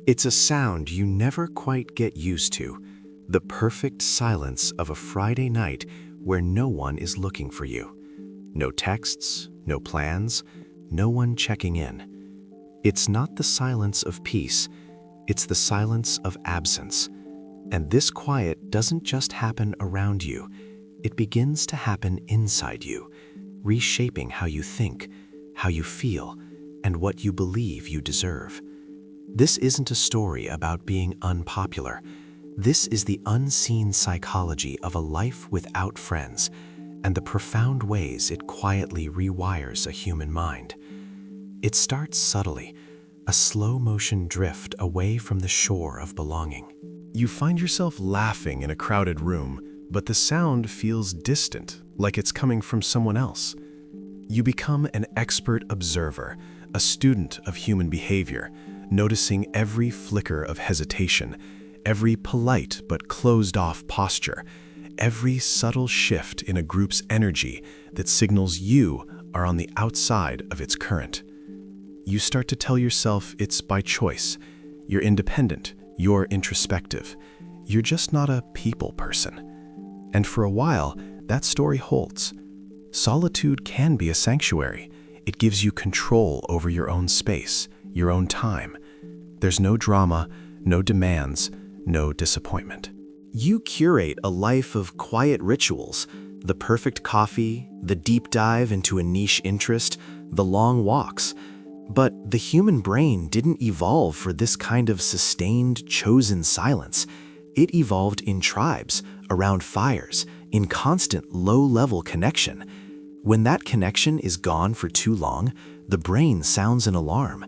It's a sound you never quite get used to, the perfect silence of a Friday night where no one is looking for you. No texts, no plans, no one checking in. It's not the silence of peace, it's the silence of absence. And this quiet doesn't just happen around you, it begins to happen inside you, reshaping how you think, how you feel, and what you believe you deserve. This isn't a story about being unpopular. This is the unseen psychology of a life without friends, and the profound ways it quietly rewires a human mind. It starts subtly, a slow-motion drift away from the shore of belonging. You find yourself laughing in a crowded room, but the sound feels distant, like it's coming from someone else. You become an expert observer, a student of human behavior, noticing every flicker of hesitation, every polite but closed-off posture, every subtle shift in a group's energy that signals you are on the outside of its current. You start to tell yourself it's by choice. You're independent, you're introspective. You're just not a people person. And for a while, that story holds. Solitude can be a sanctuary. It gives you control over your own space, your own time. There's no drama, no demands, no disappointment. You curate a life of quiet rituals, the perfect coffee, the deep dive into a niche interest, the long walks. But the human brain didn't evolve for this kind of sustained, chosen silence. It evolved in tribes, around fires, in constant low-level connection. When that connection is gone for too long, the brain sounds an alarm.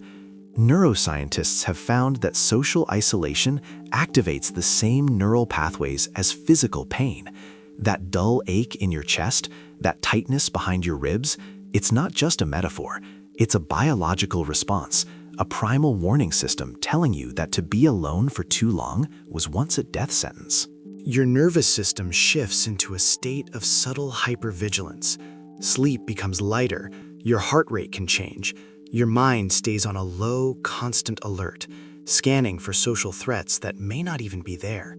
Neuroscientists have found that social isolation activates the same neural pathways as physical pain. That dull ache in your chest, that tightness behind your ribs, it's not just a metaphor. It's a biological response, a primal warning system telling you that to be alone for too long was once a death sentence. Your nervous system shifts into a state of subtle hypervigilance. Sleep becomes lighter, your heart rate can change. Your mind stays on a low, constant alert, scanning for social threats that may not even be there.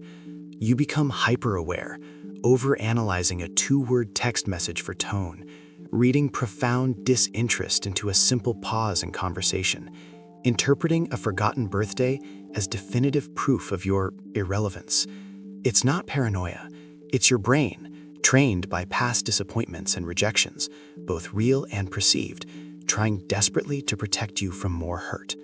You become hyper-aware, overanalyzing a two-word text message for tone, reading profound disinterest into a simple pause in conversation, interpreting a forgotten birthday as definitive proof of your irrelevance. It's not paranoia, it's your brain, trained by past disappointments and rejections, both real and perceived, trying desperately to protect you from more hurt.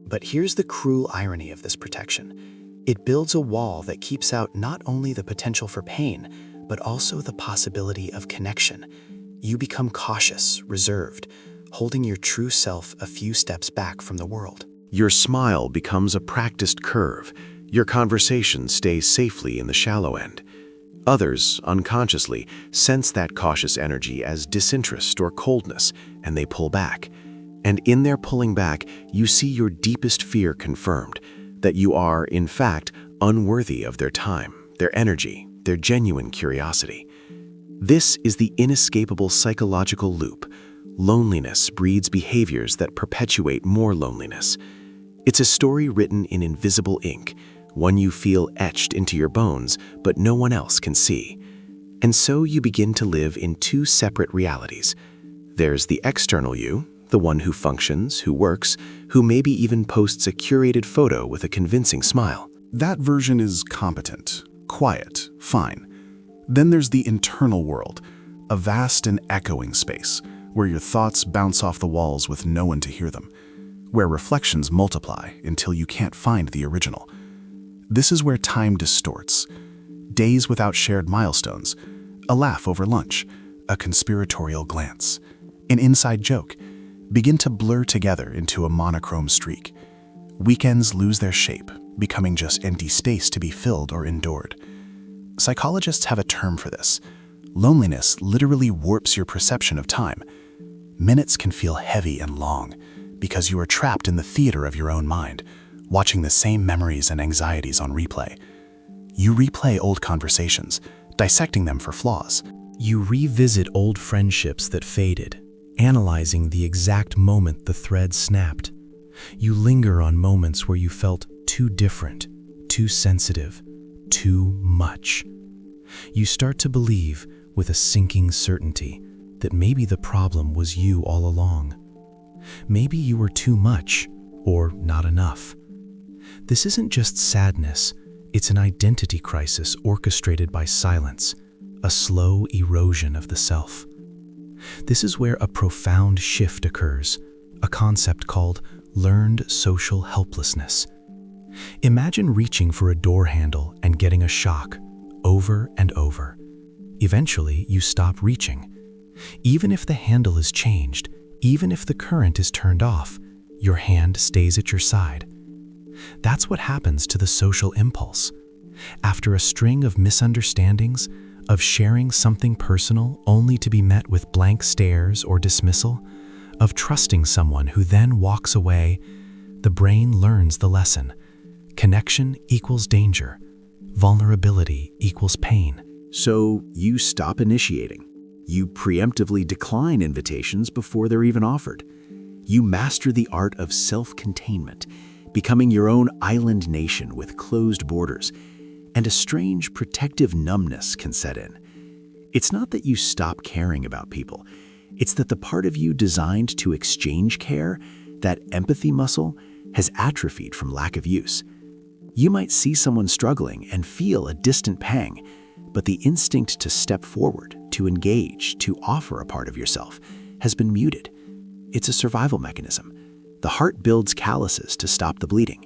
But here's the cruel irony of this protection. It builds a wall that keeps out not only the potential for pain, but also the possibility of connection. You become cautious, reserved, holding your true self a few steps back from the world. Your smile becomes a practiced curve. Your conversation stays safely in the shallow end. Others, unconsciously, sense that cautious energy as disinterest or coldness, and they pull back. And in their pulling back, you see your deepest fear confirmed, that you are, in fact, unworthy of their time, their energy, their genuine curiosity. This is the inescapable psychological loop. Loneliness breeds behaviors that perpetuate more loneliness. It's a story written in invisible ink, one you feel etched into your bones, but no one else can see. And so you begin to live in two separate realities. There's the external you, the one who functions, who works, who maybe even posts a curated photo with a convincing smile. That version is competent, quiet, fine. Then there's the internal world, a vast and echoing space, where your thoughts bounce off the walls with no one to hear them, where reflections multiply until you can't find the original. This is where time distorts. Days without shared milestones, a laugh over lunch, a conspiratorial glance, an inside joke, begin to blur together into a monochrome streak. Weekends lose their shape, becoming just empty space to be filled or endured. Psychologists have a term for this. Loneliness literally warps your perception of time. Minutes can feel heavy and long because you are trapped in the theater of your own mind, watching the same memories and anxieties on replay. You replay old conversations, dissecting them for flaws. You revisit old friendships that faded, analyzing the exact moment the thread snapped. You linger on moments where you felt too different, too sensitive, too much. You start to believe, with a sinking certainty, that maybe the problem was you all along. Maybe you were too much, or not enough. This isn't just sadness, it's an identity crisis orchestrated by silence, a slow erosion of the self. This is where a profound shift occurs, a concept called learned social helplessness. Imagine reaching for a door handle and getting a shock, over and over. Eventually, you stop reaching. Even if the handle is changed, even if the current is turned off, your hand stays at your side. That's what happens to the social impulse. After a string of misunderstandings, of sharing something personal only to be met with blank stares or dismissal, of trusting someone who then walks away, the brain learns the lesson. Connection equals danger. Vulnerability equals pain. So you stop initiating. You preemptively decline invitations before they're even offered. You master the art of self-containment, becoming your own island nation with closed borders, and a strange protective numbness can set in. It's not that you stop caring about people. It's that the part of you designed to exchange care, that empathy muscle, has atrophied from lack of use. You might see someone struggling and feel a distant pang, but the instinct to step forward, to engage, to offer a part of yourself has been muted. It's a survival mechanism. The heart builds calluses to stop the bleeding.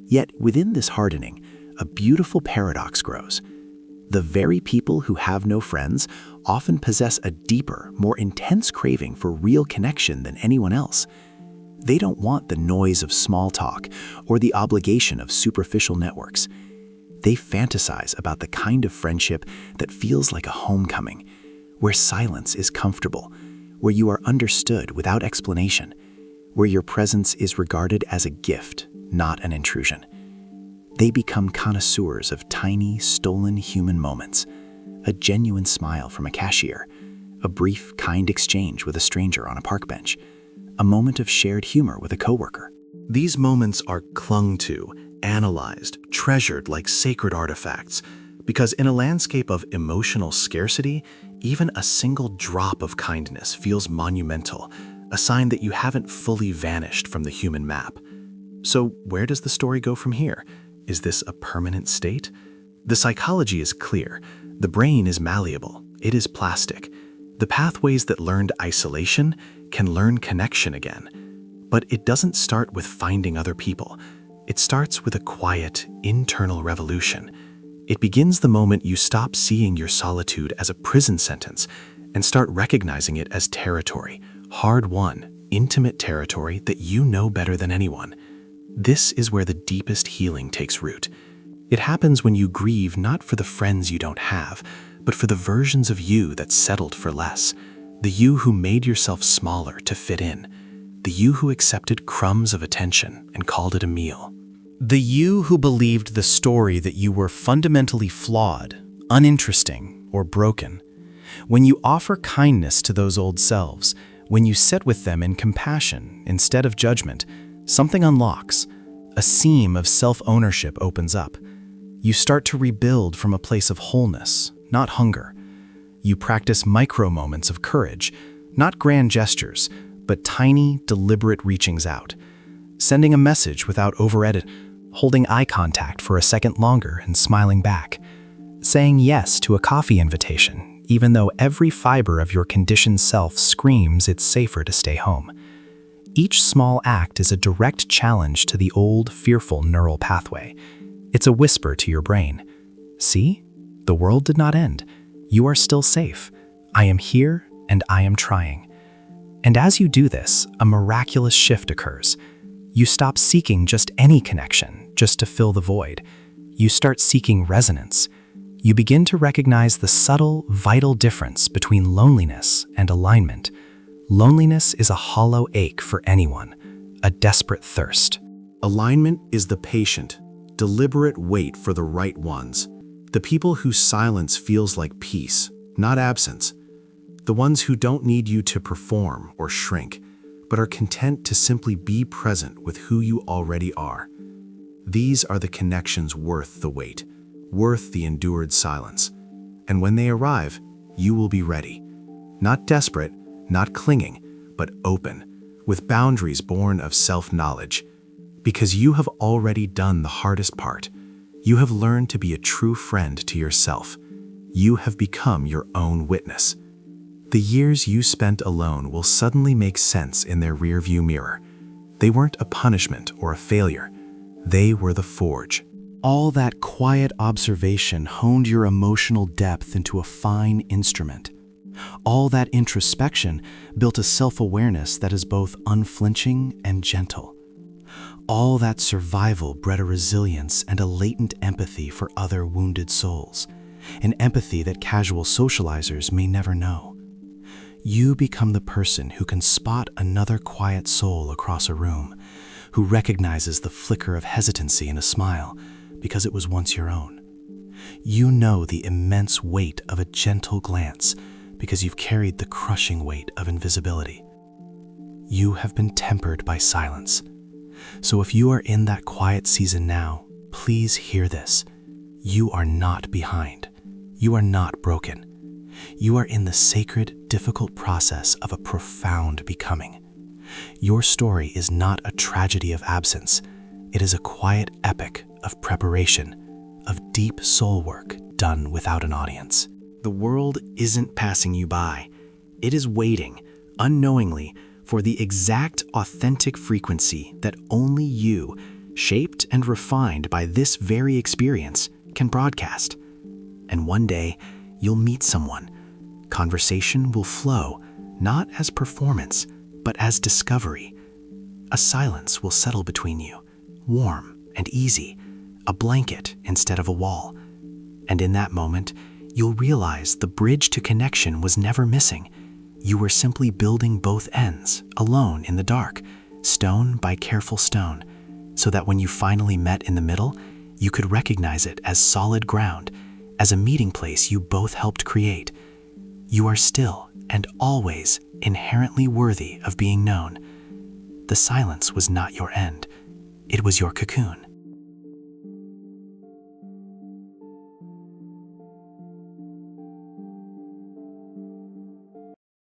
Yet within this hardening, a beautiful paradox grows. The very people who have no friends often possess a deeper, more intense craving for real connection than anyone else. They don't want the noise of small talk or the obligation of superficial networks. They fantasize about the kind of friendship that feels like a homecoming, where silence is comfortable, where you are understood without explanation, where your presence is regarded as a gift, not an intrusion. They become connoisseurs of tiny, stolen human moments, a genuine smile from a cashier, a brief, kind exchange with a stranger on a park bench, a moment of shared humor with a coworker. These moments are clung to, analyzed, treasured like sacred artifacts, because in a landscape of emotional scarcity, even a single drop of kindness feels monumental, a sign that you haven't fully vanished from the human map. So where does the story go from here? Is this a permanent state? The psychology is clear. The brain is malleable. It is plastic. The pathways that learned isolation can learn connection again. But it doesn't start with finding other people. It starts with a quiet, internal revolution. It begins the moment you stop seeing your solitude as a prison sentence and start recognizing it as territory, hard-won, intimate territory that you know better than anyone. This is where the deepest healing takes root. It happens when you grieve not for the friends you don't have, but for the versions of you that settled for less, the you who made yourself smaller to fit in, the you who accepted crumbs of attention and called it a meal. The you who believed the story that you were fundamentally flawed, uninteresting, or broken. When you offer kindness to those old selves, when you sit with them in compassion instead of judgment, something unlocks. A seam of self-ownership opens up. You start to rebuild from a place of wholeness, not hunger. You practice micro moments of courage, not grand gestures, but tiny, deliberate reachings out. Sending a message without over-edit, holding eye contact for a second longer and smiling back. Saying yes to a coffee invitation, even though every fiber of your conditioned self screams it's safer to stay home. Each small act is a direct challenge to the old, fearful neural pathway. It's a whisper to your brain. See? The world did not end. You are still safe. I am here and I am trying. And as you do this, a miraculous shift occurs. You stop seeking just any connection, just to fill the void. You start seeking resonance. You begin to recognize the subtle, vital difference between loneliness and alignment. Loneliness is a hollow ache for anyone, a desperate thirst. Alignment is the patient, deliberate wait for the right ones, the people whose silence feels like peace, not absence, the ones who don't need you to perform or shrink, but are content to simply be present with who you already are. These are the connections worth the wait, worth the endured silence. And when they arrive, you will be ready. Not desperate, not clinging, but open, with boundaries born of self-knowledge. Because you have already done the hardest part. You have learned to be a true friend to yourself. You have become your own witness. The years you spent alone will suddenly make sense in their rearview mirror. They weren't a punishment or a failure. They were the forge. All that quiet observation honed your emotional depth into a fine instrument. All that introspection built a self-awareness that is both unflinching and gentle. All that survival bred a resilience and a latent empathy for other wounded souls, an empathy that casual socializers may never know. You become the person who can spot another quiet soul across a room, who recognizes the flicker of hesitancy in a smile because it was once your own. You know the immense weight of a gentle glance because you've carried the crushing weight of invisibility. You have been tempered by silence. So if you are in that quiet season now, please hear this. You are not behind. You are not broken. You are in the sacred, difficult process of a profound becoming. Your story is not a tragedy of absence. It is a quiet epic of preparation, of deep soul work done without an audience. The world isn't passing you by. It is waiting, unknowingly, for the exact authentic frequency that only you, shaped and refined by this very experience, can broadcast. And one day, you'll meet someone. Conversation will flow, not as performance, but as discovery. A silence will settle between you, warm and easy, a blanket instead of a wall. And in that moment, you'll realize the bridge to connection was never missing. You were simply building both ends, alone in the dark, stone by careful stone, so that when you finally met in the middle, you could recognize it as solid ground, as a meeting place you both helped create. You are still and always inherently worthy of being known. The silence was not your end. It was your cocoon.